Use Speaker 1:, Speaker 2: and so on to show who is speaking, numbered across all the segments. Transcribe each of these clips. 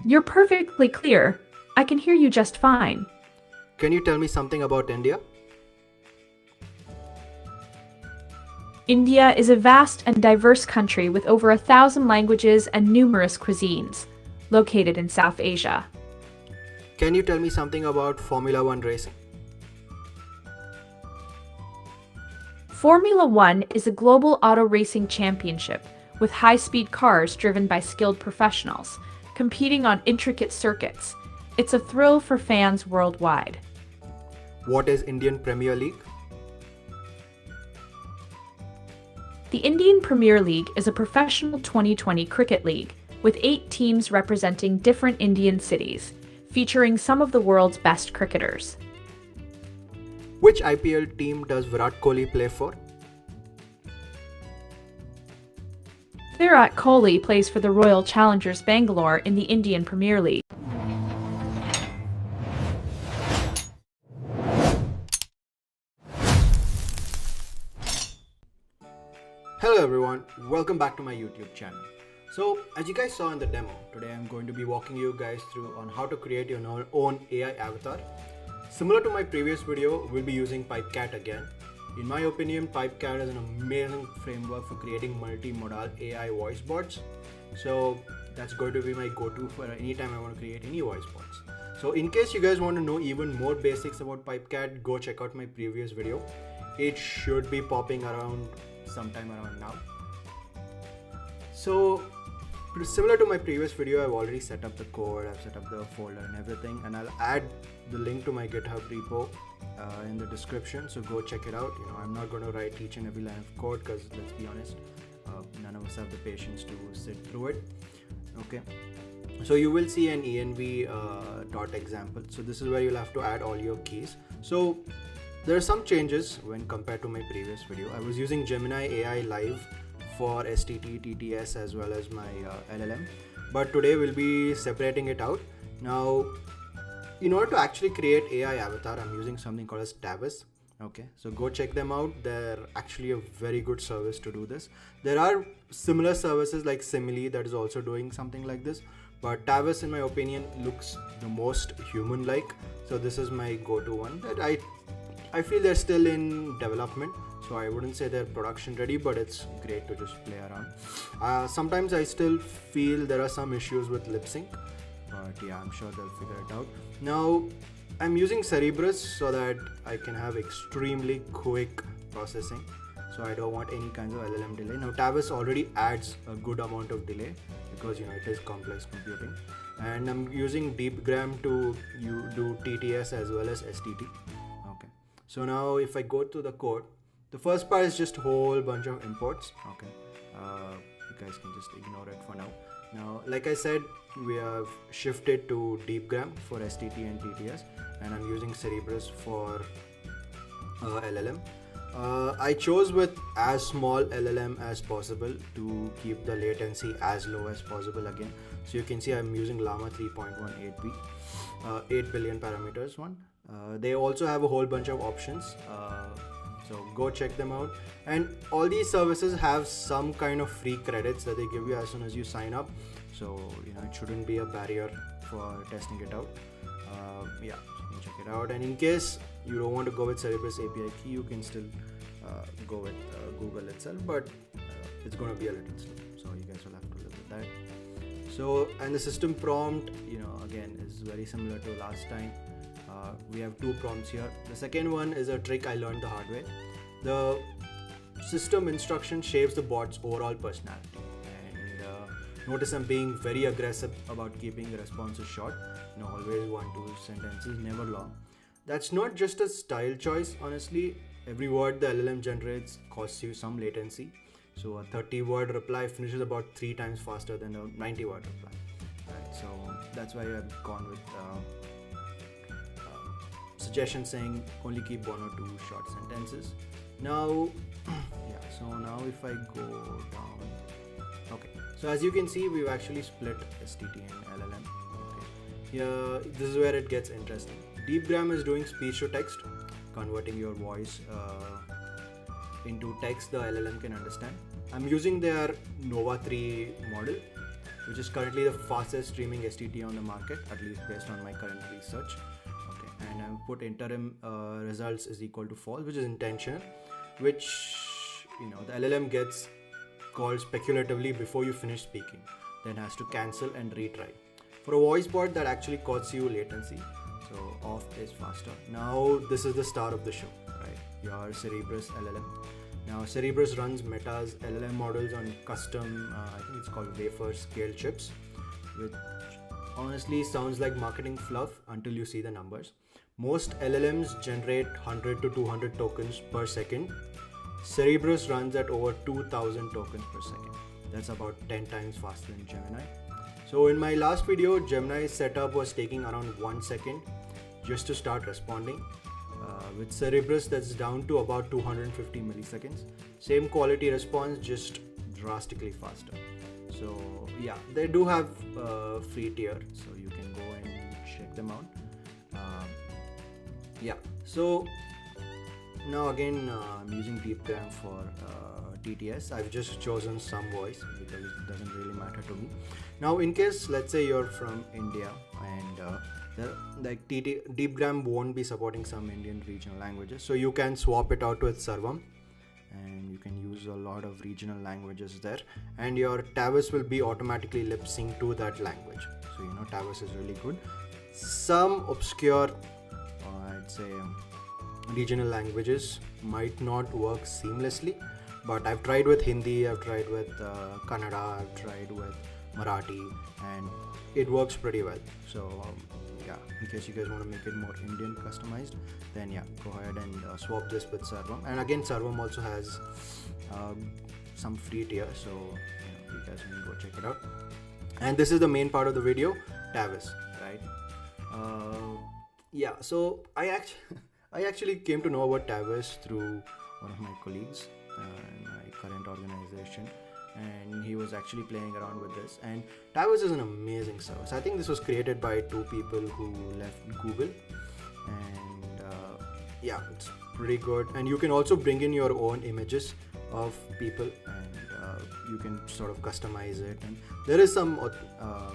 Speaker 1: You're perfectly clear. I can hear you just fine.
Speaker 2: Can you tell me something about India?
Speaker 1: India is a vast and diverse country with over 1,000 languages and numerous cuisines, located in South Asia.
Speaker 2: Can you tell me something about Formula One racing?
Speaker 1: Formula One is a global auto racing championship with high-speed cars driven by skilled professionals, competing on intricate circuits. It's a thrill for fans worldwide.
Speaker 2: What is Indian Premier League?
Speaker 1: The Indian Premier League is a professional 2020 cricket league with 8 teams representing different Indian cities, featuring some of the world's best cricketers.
Speaker 2: Which IPL team does Virat Kohli play for?
Speaker 1: Virat Kohli plays for the Royal Challengers Bangalore in the Indian Premier League.
Speaker 2: Hello everyone, welcome back to my YouTube channel. So as you guys saw in the demo, today I'm going to be walking you guys through on how to create your own AI avatar. Similar to my previous video, we'll be using Pipecat again. In my opinion, Pipecat is an amazing framework for creating multimodal AI voice bots. So that's going to be my go-to for any time I want to create any voice bots. So in case you guys want to know even more basics about Pipecat, go check out my previous video. It should be popping around sometime around now. So similar to my previous video, I've already set up the code, I've set up the folder and everything, and I'll add the link to my GitHub repo in the description, so go check it out. I'm not going to write each and every line of code because let's be honest, none of us have the patience to sit through it. Okay, so you will see an env dot example. So this is where you'll have to add all your keys. So there are some changes when compared to my previous video. I was using Gemini AI Live for STT, TTS as well as my LLM, but today we'll be separating it out. Now, in order to actually create AI avatar, I'm using something called as Tavus. Okay, so go check them out. They're actually a very good service to do this. There are similar services like Simile that is also doing something like this, but Tavus in my opinion looks the most human-like. So this is my go-to one that I feel they're still in development, so I wouldn't say they're production ready, but it's great to just play around. Sometimes I still feel there are some issues with lip sync, but yeah, I'm sure they'll figure it out. Now I'm using Cerebras so that I can have extremely quick processing, so I don't want any kinds of LLM delay. Now Tavus already adds a good amount of delay because it is complex computing, and I'm using Deepgram to do TTS as well as STT. So now if I go to the code, the first part is just a whole bunch of imports. Okay, you guys can just ignore it for now. Now, like I said, we have shifted to Deepgram for STT and TTS, and I'm using Cerebras for LLM. I chose with as small LLM as possible to keep the latency as low as possible again. So you can see I'm using Llama 3.18b, 8 billion parameters one. They also have a whole bunch of options, so go check them out. And all these services have some kind of free credits that they give you as soon as you sign up, so it shouldn't be a barrier for testing it out. Yeah, so you can check it out, and in case you don't want to go with Cerebras API key, you can still go with Google itself, but it's going to be a little slow, so you guys will have to live with that. So, and the system prompt, again, is very similar to last time. We have 2 prompts here. The second one is a trick I learned the hard way. The system instruction shapes the bot's overall personality, and notice I'm being very aggressive about keeping the responses short. Always 1-2 sentences, never long. That's not just a style choice, honestly. Every word the LLM generates costs you some latency. So a 30-word reply finishes about 3 times faster than a 90-word reply. Right, so that's why I've gone with suggestion saying only keep 1 or 2 short sentences. Now, yeah, so now if I go down, okay, so as you can see, we've actually split STT and LLM. Okay, here, this is where it gets interesting. Deepgram is doing speech to text, converting your voice into text the LLM can understand. I'm using their Nova 3 model, which is currently the fastest streaming STT on the market, at least based on my current research. Okay, and I've put interim results is equal to false, which is intentional, which the LLM gets called speculatively before you finish speaking, then has to cancel and retry. For a voice bot, that actually causes you latency, so off is faster. Now this is the star of the show, right? Your Cerebras LLM. Now Cerebras runs Meta's LLM models on custom, I think it's called wafer scale chips, which honestly sounds like marketing fluff until you see the numbers. Most LLMs generate 100 to 200 tokens per second. Cerebras runs at over 2000 tokens per second. That's about 10 times faster than Gemini. So in my last video, Gemini's setup was taking around 1 second just to start responding. With Cerebras, that's down to about 250 milliseconds. Same quality response, just drastically faster. So yeah, they do have free tier, so you can go and check them out. Yeah, so now again, I'm using Deepgram for TTS. I've just chosen some voice because it doesn't really matter to me. Now in case, let's say you're from India and Deepgram won't be supporting some Indian regional languages, so you can swap it out with Sarvam and you can use a lot of regional languages there, and your Tavus will be automatically lip sync to that language. So Tavus is really good. Some obscure I'd say regional languages might not work seamlessly, but I've tried with Hindi, I've tried with Kannada, I've tried with Marathi, and it works pretty well. So yeah, in case you guys want to make it more Indian customized, then yeah, go ahead and swap this with Sarvam. And again, Sarvam also has some free tier, so you guys can go check it out. And this is the main part of the video, Tavus, right? Yeah, so I actually came to know about Tavus through one of my colleagues in my current organization, and he was actually playing around with this. And Tavus is an amazing service. I think this was created by two people who left Google, and yeah, it's pretty good. And you can also bring in your own images of people, and you can sort of customize it, and there is some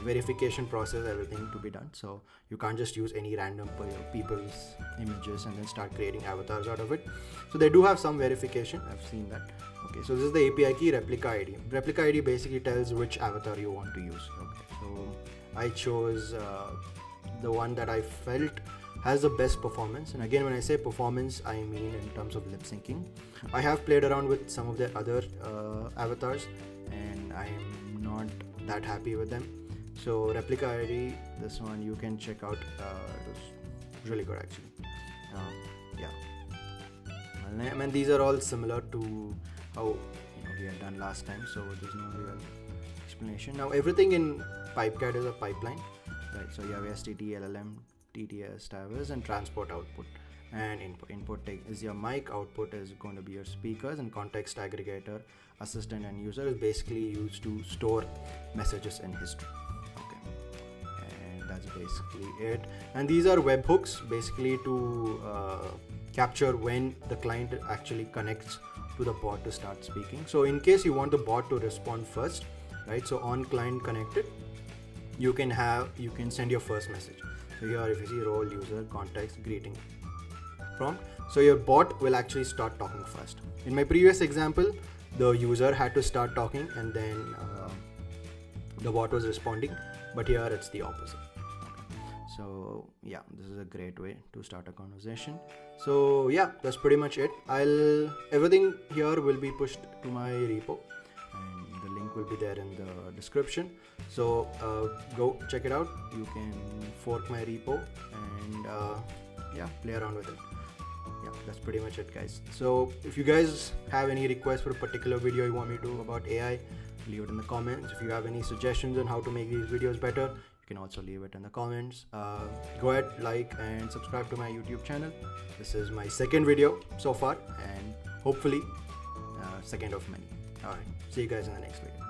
Speaker 2: verification process, everything to be done. So you can't just use any random people's images and then start creating avatars out of it. So they do have some verification. I've seen that. Okay, so this is the API key, replica ID. Replica ID basically tells which avatar you want to use. Okay, so I chose the one that I felt has the best performance. And again, when I say performance, I mean in terms of lip syncing. I have played around with some of their other avatars, and I am not that happy with them. So replica ID, this one you can check out. It was really good actually. Yeah, I mean, these are all similar to how we had done last time, so there's no real explanation. Now everything in Pipecat is a pipeline, right? So you have STT, LLM, TTS, Tavus, and transport output and input. Input is your mic, output is going to be your speakers, and context aggregator, assistant, and user is basically used to store messages in history. Okay, and that's basically it. And these are webhooks basically to capture when the client actually connects to the bot to start speaking. So in case you want the bot to respond first, right? So on client connected, you can send your first message. So here if you see role, user, context, greeting, prompt, so your bot will actually start talking first. In my previous example, the user had to start talking and then the bot was responding, but here it's the opposite. Okay. So yeah, this is a great way to start a conversation. So yeah, that's pretty much it. Everything here will be pushed to my repo, and the link will be there in the description. So go check it out. You can fork my repo and yeah, play around with it. Yeah, that's pretty much it, guys. So if you guys have any requests for a particular video you want me to do about AI, leave it in the comments. If you have any suggestions on how to make these videos better, you can also leave it in the comments. Go ahead, like and subscribe to my YouTube channel. This is my second video so far, and hopefully second of many. Alright, see you guys in the next video.